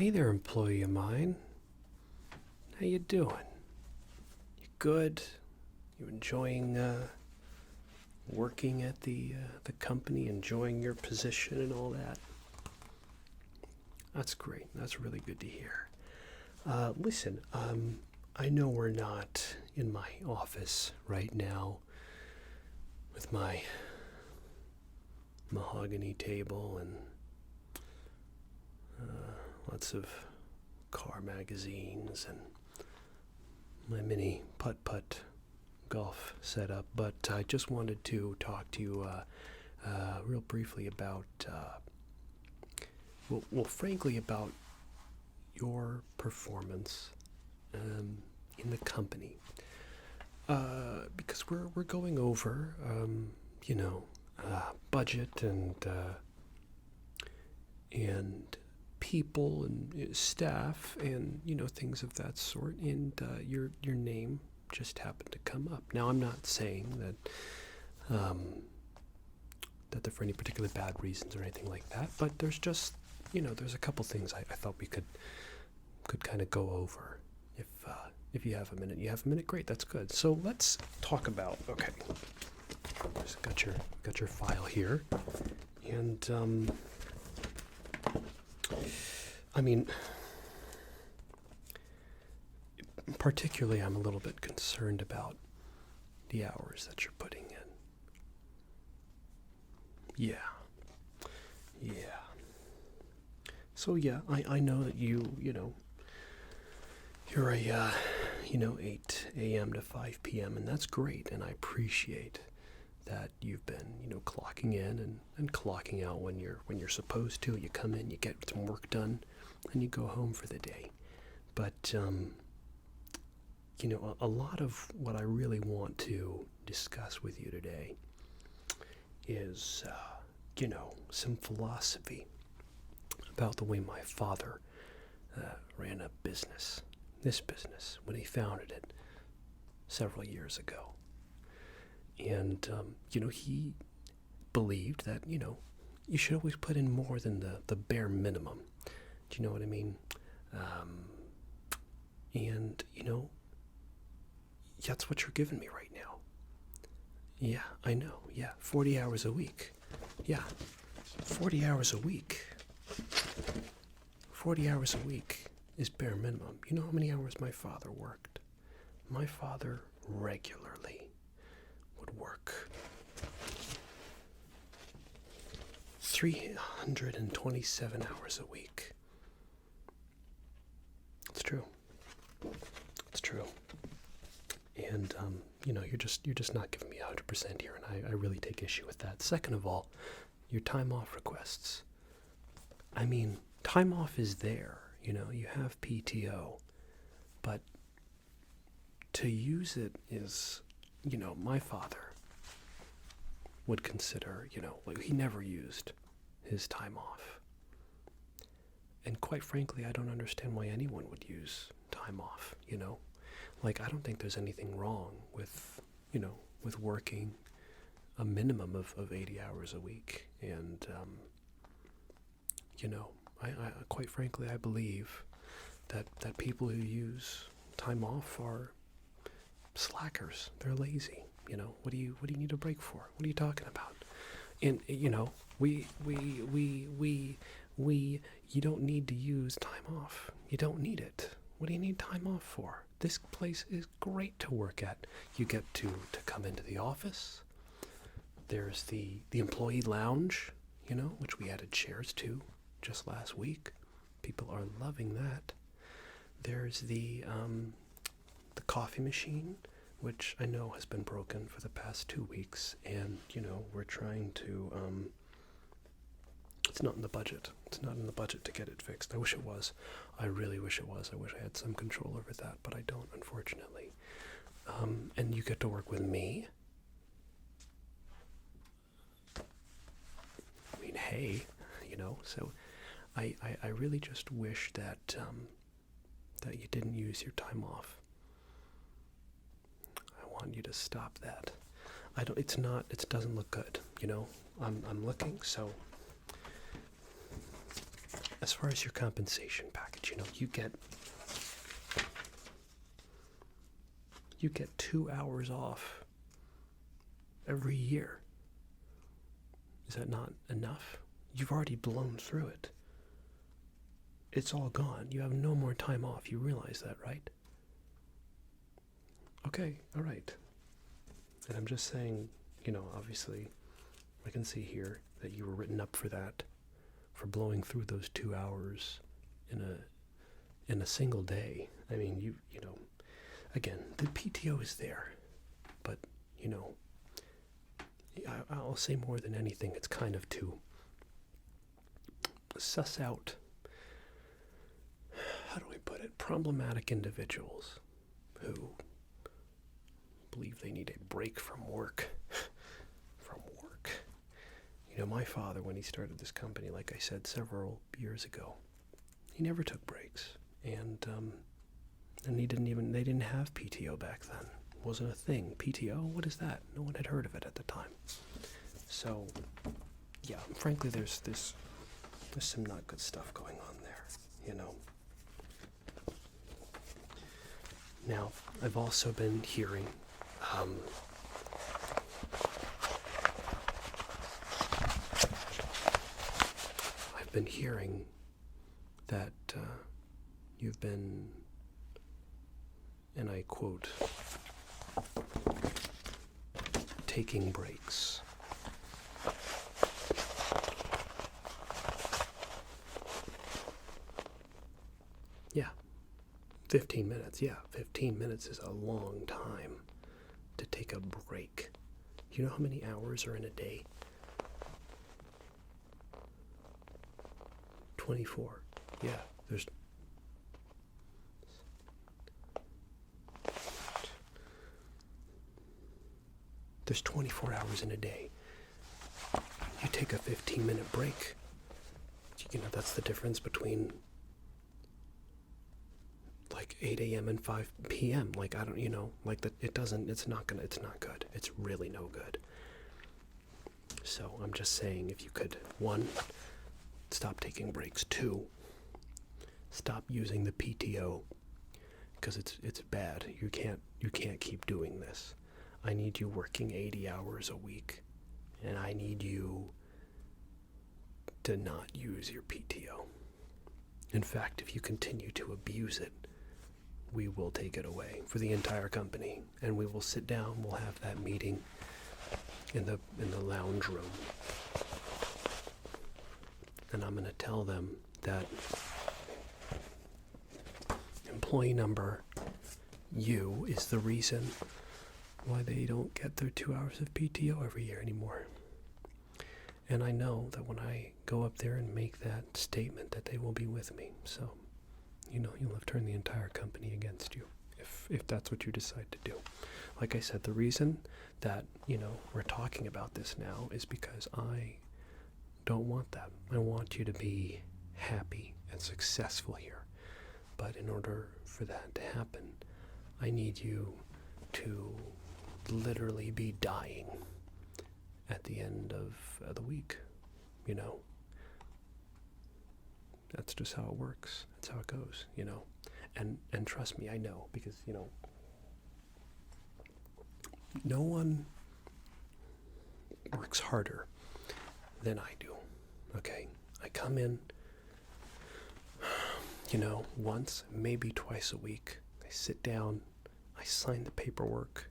Hey there, employee of mine. How you doing? You good? You enjoying working at the company? Enjoying your position and all that? That's great. That's really good to hear. Listen, I know we're not in my office right now with my mahogany table and lots of car magazines and my mini putt-putt golf setup, but I just wanted to talk to you real briefly about, frankly, about your performance in the company. Because we're going over, budget and people and staff and things of that sort, and your name just happened to come up. Now, I'm not saying that they're for any particular bad reasons or anything like that, but there's just there's a couple things I thought we could kind of go over. If you have a minute, great, that's good. So let's talk about, okay, just got your file here, and I mean, particularly I'm a little bit concerned about the hours that you're putting in. Yeah. So yeah, I know that you're a 8 a.m. to 5 p.m. and that's great, and I appreciate that you've been clocking in and clocking out when you're supposed to. You come in, you get some work done, and you go home for the day. But a lot of what I really want to discuss with you today is some philosophy about the way my father ran a business. This business, when he founded it several years ago. And, he believed that, you should always put in more than the bare minimum. Do you know what I mean? And, that's what you're giving me right now. Yeah, I know. Yeah, 40 hours a week. Yeah, 40 hours a week. 40 hours a week is bare minimum. You know how many hours my father worked? My father regularly would work 327 hours a week. It's true. It's true. And you're just not giving me 100% here, and I really take issue with that. Second of all, your time off requests. I mean, time off is there. You have PTO, but to use it is, my father would consider, he never used his time off. And quite frankly, I don't understand why anyone would use time off, I don't think there's anything wrong with, with working a minimum of 80 hours a week. And, I quite frankly, I believe that people who use time off are slackers. They're lazy. What do you need a break for? What are you talking about? And you don't need to use time off. You don't need it. What do you need time off for? This place is great to work at. You get to come into the office. There's the employee lounge, which we added chairs to just last week. People are loving that. There's the coffee machine, which I know has been broken for the past 2 weeks, and we're trying to it's not in the budget. It's not in the budget to get it fixed. I wish it was. I really wish it was. I wish I had some control over that, but I don't, unfortunately. And you get to work with me. I mean, hey, so I really just wish that you didn't use your time off. I want you to stop that. It doesn't look good, I'm looking, so as far as your compensation package, you get 2 hours off every year. Is that not enough? You've already blown through it. It's all gone. You have no more time off. You realize that, right? Okay, all right. And I'm just saying, obviously, I can see here that you were written up for that, for blowing through those 2 hours in a single day. I mean, again, the PTO is there, but, I'll say more than anything, it's kind of to suss out, how do I put it, problematic individuals who believe they need a break from work. My father, when he started this company, like I said several years ago, he never took breaks, and they didn't have PTO back then. It wasn't a thing. PTO, what is that? No one had heard of it at the time. So, yeah, frankly, there's some not good stuff going on there, Now, I've also been hearing, that you've been, and I quote, taking breaks. Yeah, 15 minutes. Yeah, 15 minutes is a long time to take a break. You know how many hours are in a day? 24. Yeah, there's 24 hours in a day. You take a 15-minute break. That's the difference between like 8 a.m. and 5 p.m. Like, I don't, it's not good. It's really no good. So I'm just saying, if you could, 1, stop taking breaks. 2, stop using the PTO, because it's bad. You can't keep doing this. I need you working 80 hours a week, and I need you to not use your PTO. In fact, if you continue to abuse it, we will take it away for the entire company, and we will sit down, we'll have that meeting in the lounge room. And I'm going to tell them that employee number U is the reason why they don't get their 2 hours of PTO every year anymore. And I know that when I go up there and make that statement, that they will be with me. So, you'll have turned the entire company against you if that's what you decide to do. Like I said, the reason that, we're talking about this now is because I don't want that. I want you to be happy and successful here. But in order for that to happen, I need you to literally be dying at the end of the week. That's just how it works. That's how it goes, And trust me, I know, because, no one works harder than I do. Okay? I come in, once, maybe twice a week. I sit down, I sign the paperwork.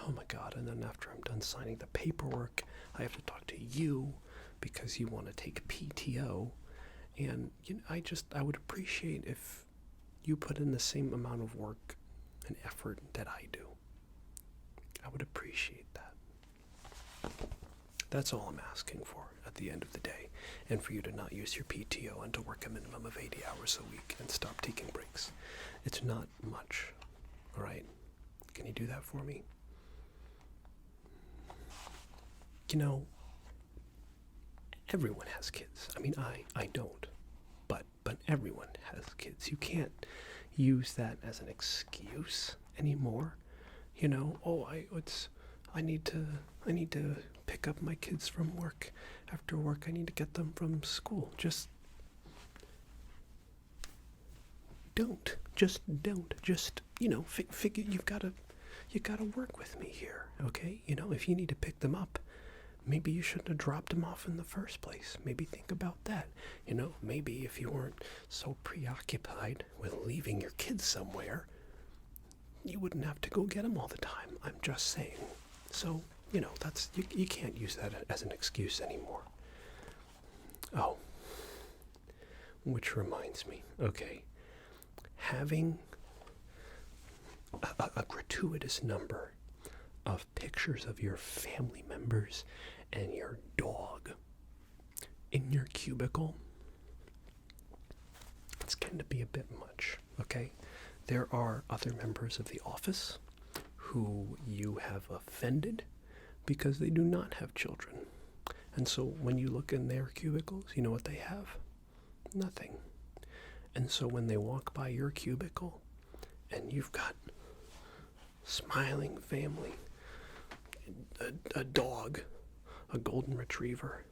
Oh my God, and then after I'm done signing the paperwork, I have to talk to you because you want to take PTO. And I would appreciate if you put in the same amount of work and effort that I do. I would appreciate that. That's all I'm asking for at the end of the day. And for you to not use your PTO and to work a minimum of 80 hours a week and stop taking breaks. It's not much. All right? Can you do that for me? Everyone has kids. I mean, I don't. But everyone has kids. You can't use that as an excuse anymore. I need to pick up my kids from work After work, I need to get them from school. Just don't. Just don't. Just, figure you gotta work with me here, okay? If you need to pick them up, maybe you shouldn't have dropped them off in the first place. Maybe think about that. Maybe if you weren't so preoccupied with leaving your kids somewhere, you wouldn't have to go get them all the time. I'm just saying. So, that's you can't use that as an excuse anymore. Oh, which reminds me, okay, having a gratuitous number of pictures of your family members and your dog in your cubicle, it's going to be a bit much, okay? There are other members of the office who you have offended because they do not have children. And so when you look in their cubicles, you know what they have? Nothing. And so when they walk by your cubicle and you've got smiling family, a dog, a golden retriever,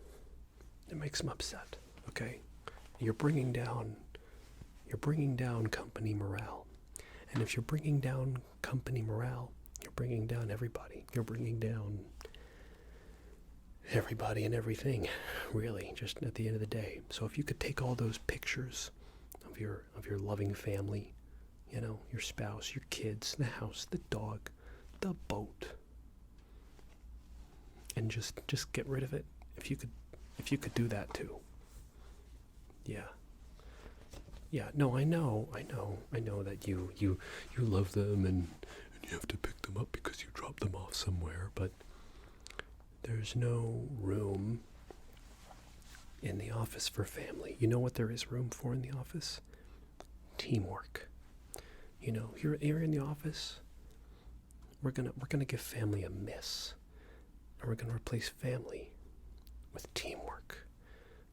it makes them upset, okay? You're bringing down company morale. And if you're bringing down company morale, you're bringing down everybody. You're bringing down everybody and everything, really, just at the end of the day. So if you could take all those pictures of your loving family, your spouse, your kids, the house, the dog, the boat, and just get rid of it. If you could do that too. Yeah. Yeah, no, I know that you love them and you have to pick them up because you dropped them off somewhere, but there's no room in the office for family. You know what there is room for in the office? Teamwork. Here in the office, we're gonna give family a miss, and we're gonna replace family with teamwork.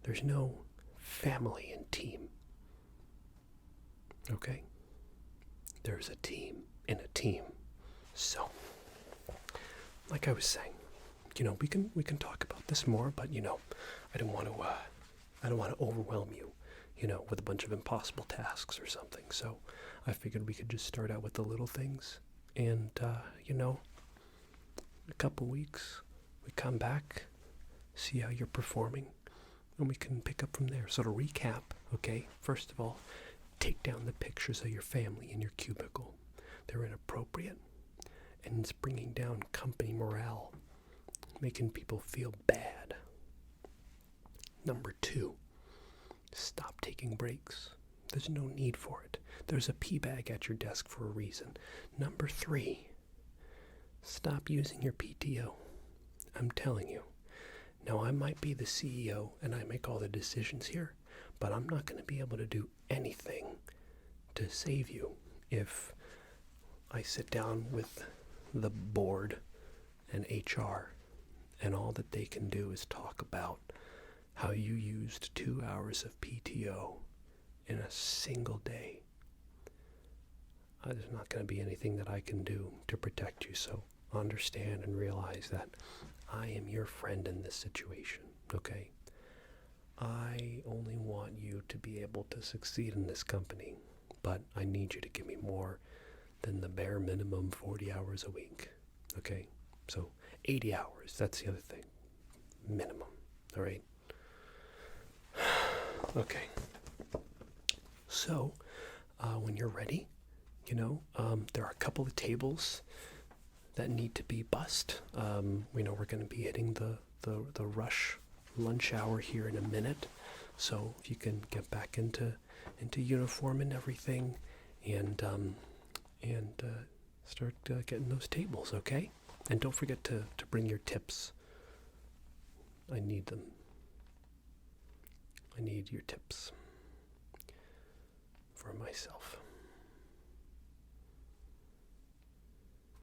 There's no family in team. Okay? There's a team in a team. So, like I was saying, we can talk about this more, but I don't want to overwhelm you, with a bunch of impossible tasks or something. So, I figured we could just start out with the little things, and a couple weeks we come back, see how you're performing, and we can pick up from there. So to recap, okay, first of all, take down the pictures of your family in your cubicle. They're inappropriate, and it's bringing down company morale, making people feel bad. Number 2, stop taking breaks. There's no need for it. There's a pee bag at your desk for a reason. Number 3, stop using your PTO. I'm telling you. Now, I might be the CEO and I make all the decisions here, but I'm not going to be able to do anything to save you if I sit down with the board and HR and all that they can do is talk about how you used 2 hours of PTO in a single day. There's not going to be anything that I can do to protect you, so understand and realize that I am your friend in this situation, okay? I only want you to be able to succeed in this company, but I need you to give me more than the bare minimum 40 hours a week, okay? So 80 hours, that's the other thing. Minimum, all right? Okay. So, when you're ready, there are a couple of tables that need to be bussed. We're going to be hitting the rush lunch hour here in a minute. So if you can get back into uniform and everything, and start getting those tables, okay? And don't forget to bring your tips. I need them. I need your tips for myself.